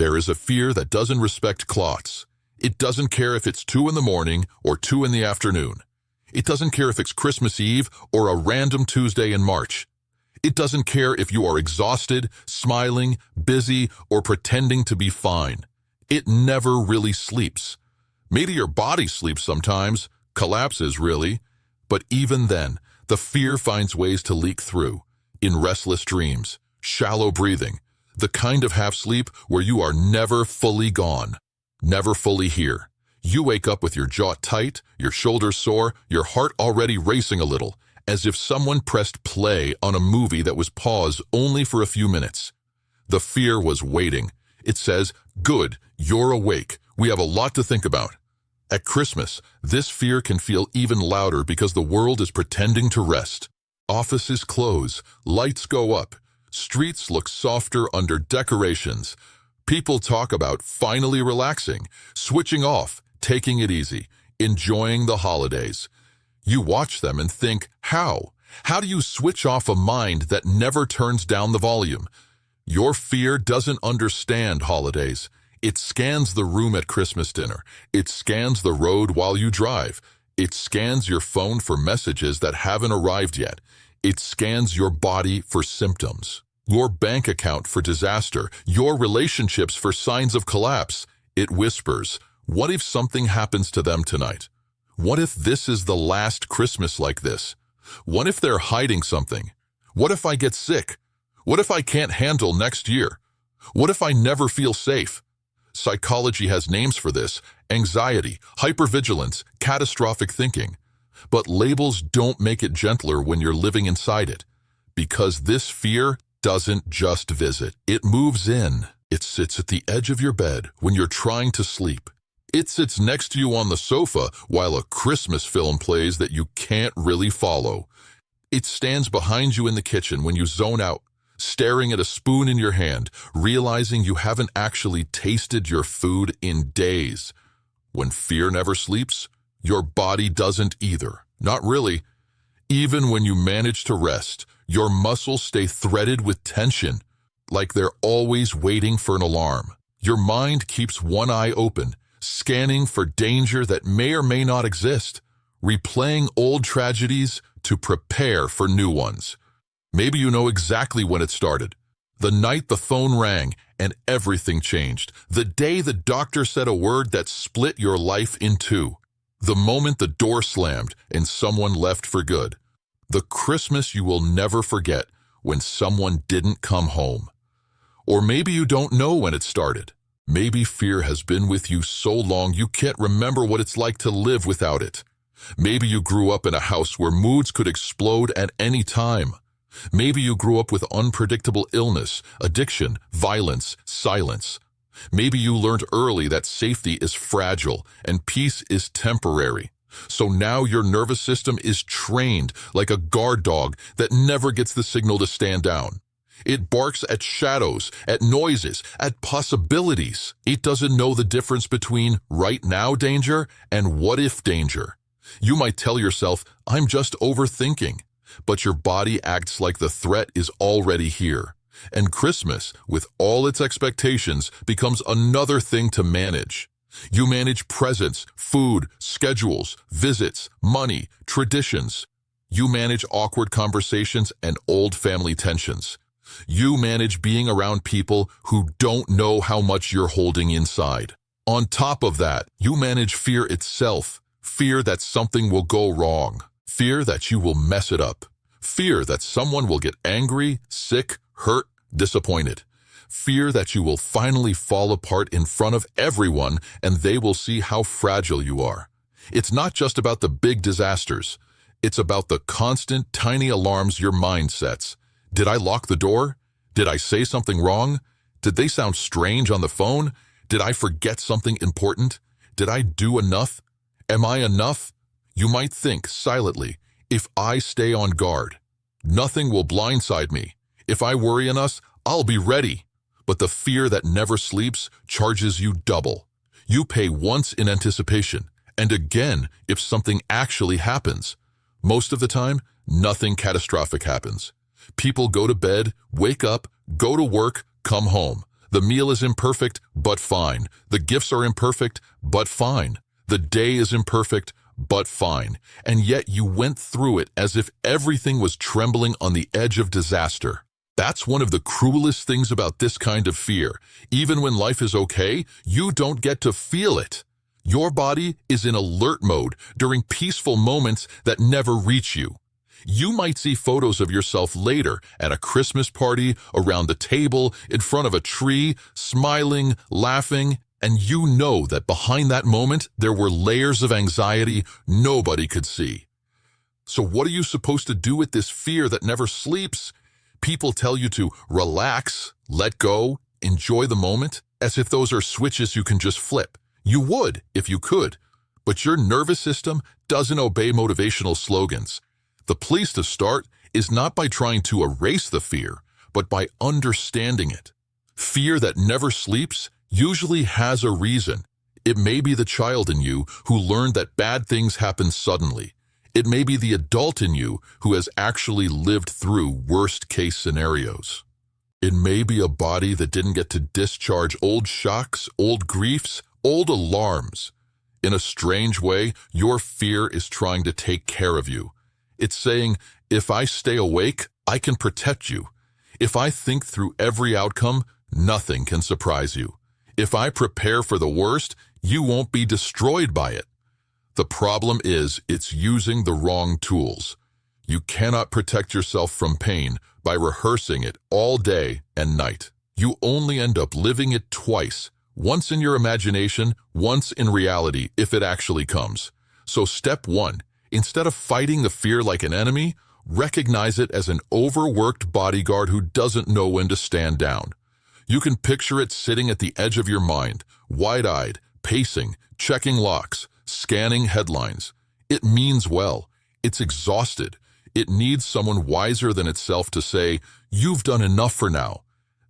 There is a fear that doesn't respect clocks. It doesn't care if it's 2 in the morning or 2 in the afternoon. It doesn't care if it's Christmas Eve or a random Tuesday in March. It doesn't care if you are exhausted, smiling, busy, or pretending to be fine. It never really sleeps. Maybe your body sleeps sometimes, collapses really, but even then, the fear finds ways to leak through, in restless dreams, shallow breathing, the kind of half-sleep where you are never fully gone, never fully here. You wake up with your jaw tight, your shoulders sore, your heart already racing a little, as if someone pressed play on a movie that was paused only for a few minutes. The fear was waiting. It says, "Good, you're awake. We have a lot to think about." At Christmas, this fear can feel even louder because the world is pretending to rest. Offices close, lights go up, streets look softer under decorations. People talk about finally relaxing, switching off, taking it easy, enjoying the holidays. You watch them and think, how? How do you switch off a mind that never turns down the volume? Your fear doesn't understand holidays. It scans the room at Christmas dinner. It scans the road while you drive. It scans your phone for messages that haven't arrived yet. It scans your body for symptoms, your bank account for disaster, your relationships for signs of collapse. It whispers, what if something happens to them tonight? What if this is the last Christmas like this? What if they're hiding something? What if I get sick? What if I can't handle next year? What if I never feel safe? Psychology has names for this: anxiety, hypervigilance, catastrophic thinking. But labels don't make it gentler when you're living inside it. Because this fear doesn't just visit. It moves in. It sits at the edge of your bed when you're trying to sleep. It sits next to you on the sofa while a Christmas film plays that you can't really follow. It stands behind you in the kitchen when you zone out, staring at a spoon in your hand, realizing you haven't actually tasted your food in days. When fear never sleeps, your body doesn't either. Not really. Even when you manage to rest, your muscles stay threaded with tension, like they're always waiting for an alarm. Your mind keeps one eye open, scanning for danger that may or may not exist, replaying old tragedies to prepare for new ones. Maybe you know exactly when it started. The night the phone rang and everything changed. The day the doctor said a word that split your life in two. The moment the door slammed and someone left for good. The Christmas you will never forget when someone didn't come home. Or maybe you don't know when it started. Maybe fear has been with you so long you can't remember what it's like to live without it. Maybe you grew up in a house where moods could explode at any time. Maybe you grew up with unpredictable illness, addiction, violence, silence. Maybe you learned early that safety is fragile and peace is temporary. So now your nervous system is trained like a guard dog that never gets the signal to stand down. It barks at shadows, at noises, at possibilities. It doesn't know the difference between right now danger and what if danger. You might tell yourself, I'm just overthinking. But your body acts like the threat is already here. And Christmas, with all its expectations, becomes another thing to manage. You manage presents, food, schedules, visits, money, traditions. You manage awkward conversations and old family tensions. You manage being around people who don't know how much you're holding inside. On top of that, you manage fear itself. Fear that something will go wrong. Fear that you will mess it up. Fear that someone will get angry, sick, hurt, disappointed. Fear that you will finally fall apart in front of everyone and they will see how fragile you are. It's not just about the big disasters. It's about the constant, tiny alarms your mind sets. Did I lock the door? Did I say something wrong? Did they sound strange on the phone? Did I forget something important? Did I do enough? Am I enough? You might think silently, if I stay on guard, nothing will blindside me. If I worry enough, I'll be ready. But the fear that never sleeps charges you double. You pay once in anticipation, and again if something actually happens. Most of the time, nothing catastrophic happens. People go to bed, wake up, go to work, come home. The meal is imperfect, but fine. The gifts are imperfect, but fine. The day is imperfect, but fine. And yet you went through it as if everything was trembling on the edge of disaster. That's one of the cruelest things about this kind of fear. Even when life is okay, you don't get to feel it. Your body is in alert mode during peaceful moments that never reach you. You might see photos of yourself later at a Christmas party, around the table, in front of a tree, smiling, laughing, and you know that behind that moment there were layers of anxiety nobody could see. So what are you supposed to do with this fear that never sleeps? People tell you to relax, let go, enjoy the moment, as if those are switches you can just flip. You would if you could, but your nervous system doesn't obey motivational slogans. The place to start is not by trying to erase the fear, but by understanding it. Fear that never sleeps usually has a reason. It may be the child in you who learned that bad things happen suddenly. It may be the adult in you who has actually lived through worst-case scenarios. It may be a body that didn't get to discharge old shocks, old griefs, old alarms. In a strange way, your fear is trying to take care of you. It's saying, if I stay awake, I can protect you. If I think through every outcome, nothing can surprise you. If I prepare for the worst, you won't be destroyed by it. The problem is, it's using the wrong tools. You cannot protect yourself from pain by rehearsing it all day and night. You only end up living it twice, once in your imagination, once in reality, if it actually comes. So step 1, instead of fighting the fear like an enemy, recognize it as an overworked bodyguard who doesn't know when to stand down. You can picture it sitting at the edge of your mind, wide-eyed, pacing, checking locks, scanning headlines. It means well. It's exhausted. It needs someone wiser than itself to say, "You've done enough for now."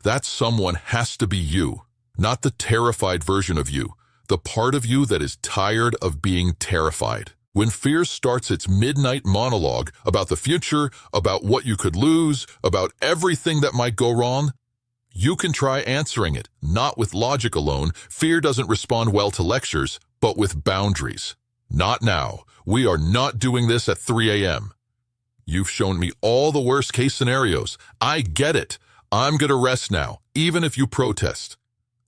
That someone has to be you, not the terrified version of you, the part of you that is tired of being terrified. When fear starts its midnight monologue about the future, about what you could lose, about everything that might go wrong, you can try answering it, not with logic alone. Fear doesn't respond well to lectures, but with boundaries. Not now. We are not doing this at 3 a.m. You've shown me all the worst-case scenarios. I get it. I'm gonna rest now, even if you protest.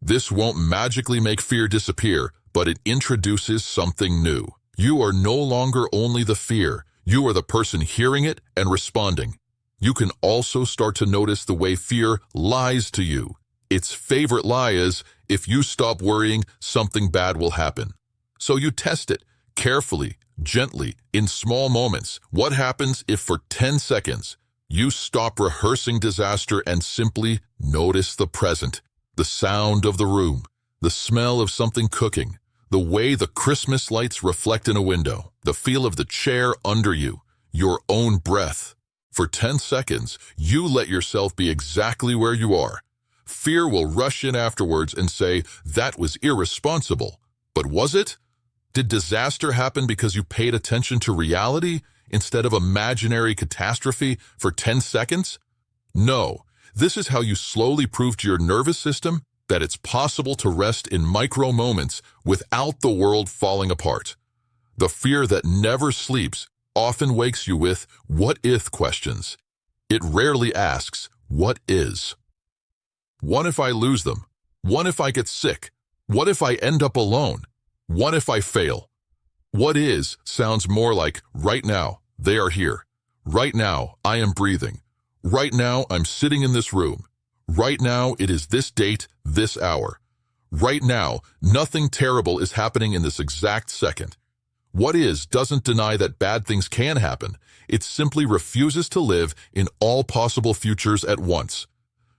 This won't magically make fear disappear, but it introduces something new. You are no longer only the fear. You are the person hearing it and responding. You can also start to notice the way fear lies to you. Its favorite lie is, if you stop worrying, something bad will happen. So you test it, carefully, gently, in small moments. What happens if for 10 seconds, you stop rehearsing disaster and simply notice the present, the sound of the room, the smell of something cooking, the way the Christmas lights reflect in a window, the feel of the chair under you, your own breath. For 10 seconds, you let yourself be exactly where you are. Fear will rush in afterwards and say, that was irresponsible. But was it? Did disaster happen because you paid attention to reality instead of imaginary catastrophe for 10 seconds? No. This is how you slowly prove to your nervous system that it's possible to rest in micro moments without the world falling apart. The fear that never sleeps often wakes you with what-if questions. It rarely asks, what is? What if I lose them? What if I get sick? What if I end up alone? What if I fail? What is sounds more like, right now, they are here. Right now, I am breathing. Right now, I'm sitting in this room. Right now, it is this date, this hour. Right now, nothing terrible is happening in this exact second. What is doesn't deny that bad things can happen. It simply refuses to live in all possible futures at once.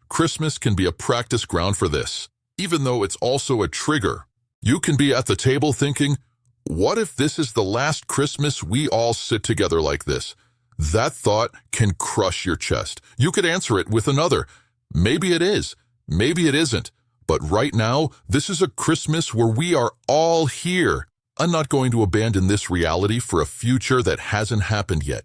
Christmas can be a practice ground for this, even though it's also a trigger. You can be at the table thinking, what if this is the last Christmas we all sit together like this? That thought can crush your chest. You could answer it with another. Maybe it is. Maybe it isn't. But right now, this is a Christmas where we are all here. I'm not going to abandon this reality for a future that hasn't happened yet.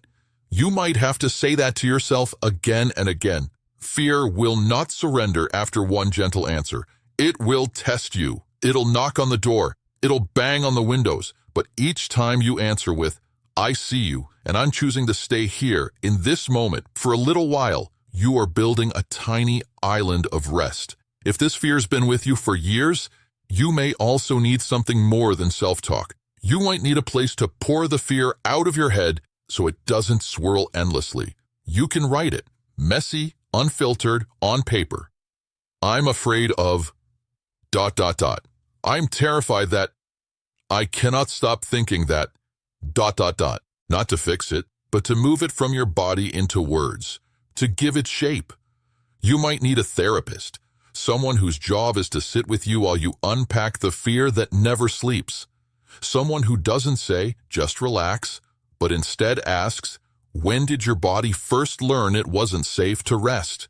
You might have to say that to yourself again and again. Fear will not surrender after one gentle answer. It will test you. It'll knock on the door. It'll bang on the windows. But each time you answer with, "I see you, and I'm choosing to stay here in this moment for a little while," you are building a tiny island of rest. If this fear's been with you for years, you may also need something more than self-talk. You might need a place to pour the fear out of your head so it doesn't swirl endlessly. You can write it, messy, unfiltered, on paper. I'm afraid of ... I'm terrified that... I cannot stop thinking that ... Not to fix it, but to move it from your body into words, to give it shape. You might need a therapist, someone whose job is to sit with you while you unpack the fear that never sleeps. Someone who doesn't say, "Just relax," but instead asks, "When did your body first learn it wasn't safe to rest?"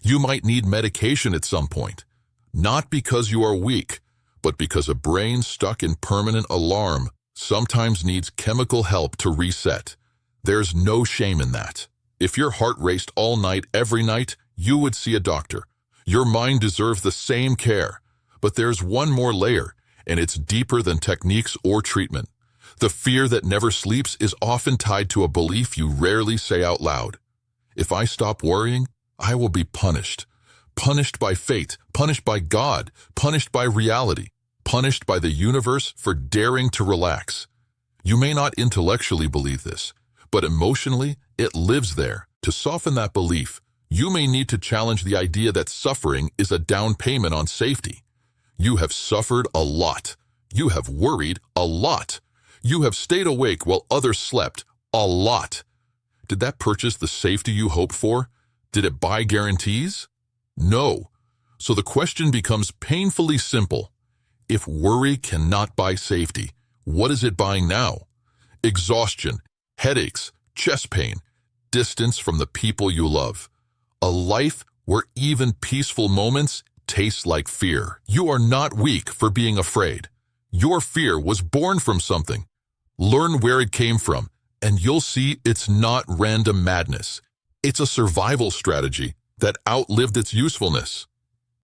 You might need medication at some point, not because you are weak, but because a brain stuck in permanent alarm sometimes needs chemical help to reset. There's no shame in that. If your heart raced all night, every night, you would see a doctor. Your mind deserves the same care. But there's one more layer, and it's deeper than techniques or treatment. The fear that never sleeps is often tied to a belief you rarely say out loud. If I stop worrying, I will be punished. Punished by fate, punished by God, punished by reality, punished by the universe for daring to relax. You may not intellectually believe this, but emotionally, it lives there. To soften that belief, you may need to challenge the idea that suffering is a down payment on safety. You have suffered a lot. You have worried a lot. You have stayed awake while others slept a lot. Did that purchase the safety you hoped for? Did it buy guarantees? No. So the question becomes painfully simple. If worry cannot buy safety, what is it buying now? Exhaustion, headaches, chest pain, distance from the people you love. A life where even peaceful moments taste like fear. You are not weak for being afraid. Your fear was born from something. Learn where it came from, and you'll see it's not random madness. It's a survival strategy that outlived its usefulness.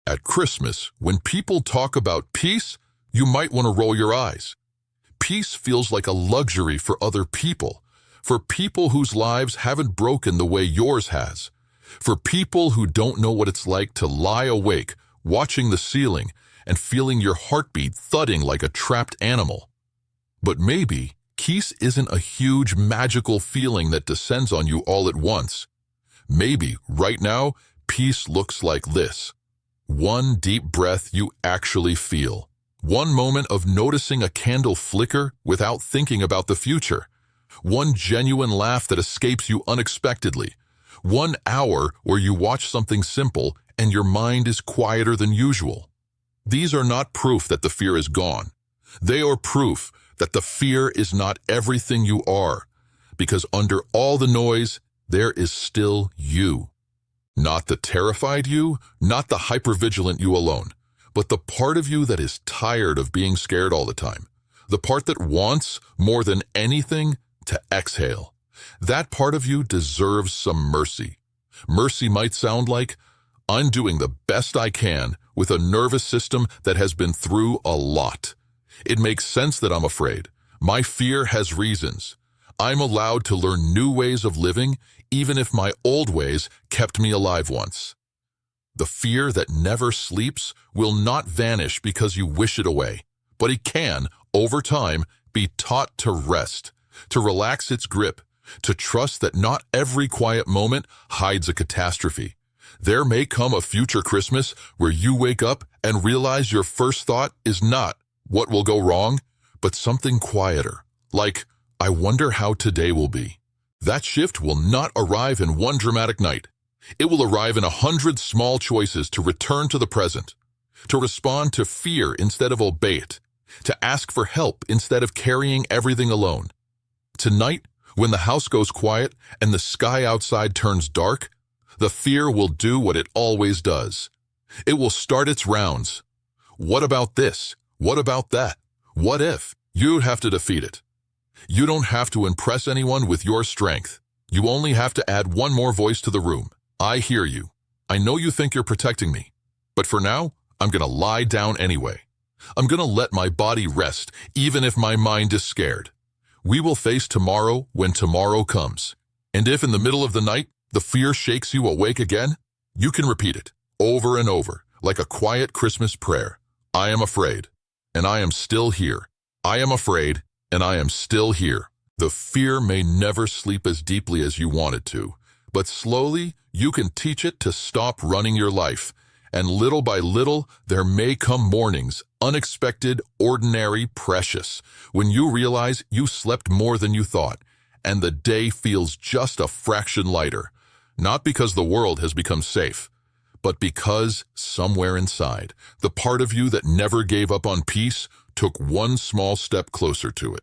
At Christmas, when people talk about peace, you might want to roll your eyes. Peace feels like a luxury for other people, for people whose lives haven't broken the way yours has, for people who don't know what it's like to lie awake, watching the ceiling, and feeling your heartbeat thudding like a trapped animal. But maybe peace isn't a huge magical feeling that descends on you all at once. Maybe, right now, peace looks like this. One deep breath you actually feel. One moment of noticing a candle flicker without thinking about the future. One genuine laugh that escapes you unexpectedly. 1 hour where you watch something simple and your mind is quieter than usual. These are not proof that the fear is gone. They are proof that the fear is not everything you are, because under all the noise, there is still you. Not the terrified you, not the hypervigilant you alone, but the part of you that is tired of being scared all the time. The part that wants, more than anything, to exhale. That part of you deserves some mercy. Mercy might sound like, I'm doing the best I can with a nervous system that has been through a lot. It makes sense that I'm afraid. My fear has reasons. I'm allowed to learn new ways of living, even if my old ways kept me alive once. The fear that never sleeps will not vanish because you wish it away, but it can, over time, be taught to rest, to relax its grip, to trust that not every quiet moment hides a catastrophe. There may come a future Christmas where you wake up and realize your first thought is not, what will go wrong, but something quieter, like, I wonder how today will be. That shift will not arrive in one dramatic night. It will arrive in 100 small choices to return to the present, to respond to fear instead of obey it, to ask for help instead of carrying everything alone. Tonight, when the house goes quiet and the sky outside turns dark, the fear will do what it always does. It will start its rounds. What about this? What about that? What if? You'd have to defeat it. You don't have to impress anyone with your strength. You only have to add one more voice to the room. I hear you. I know you think you're protecting me, but for now, I'm gonna lie down anyway. I'm gonna let my body rest, even if my mind is scared. We will face tomorrow when tomorrow comes. And if in the middle of the night, the fear shakes you awake again, you can repeat it over and over, like a quiet Christmas prayer. I am afraid, and I am still here. I am afraid, and I am still here. The fear may never sleep as deeply as you want it to, but slowly you can teach it to stop running your life. And little by little, there may come mornings, unexpected, ordinary, precious, when you realize you slept more than you thought, and the day feels just a fraction lighter. Not because the world has become safe, but because somewhere inside, the part of you that never gave up on peace took one small step closer to it.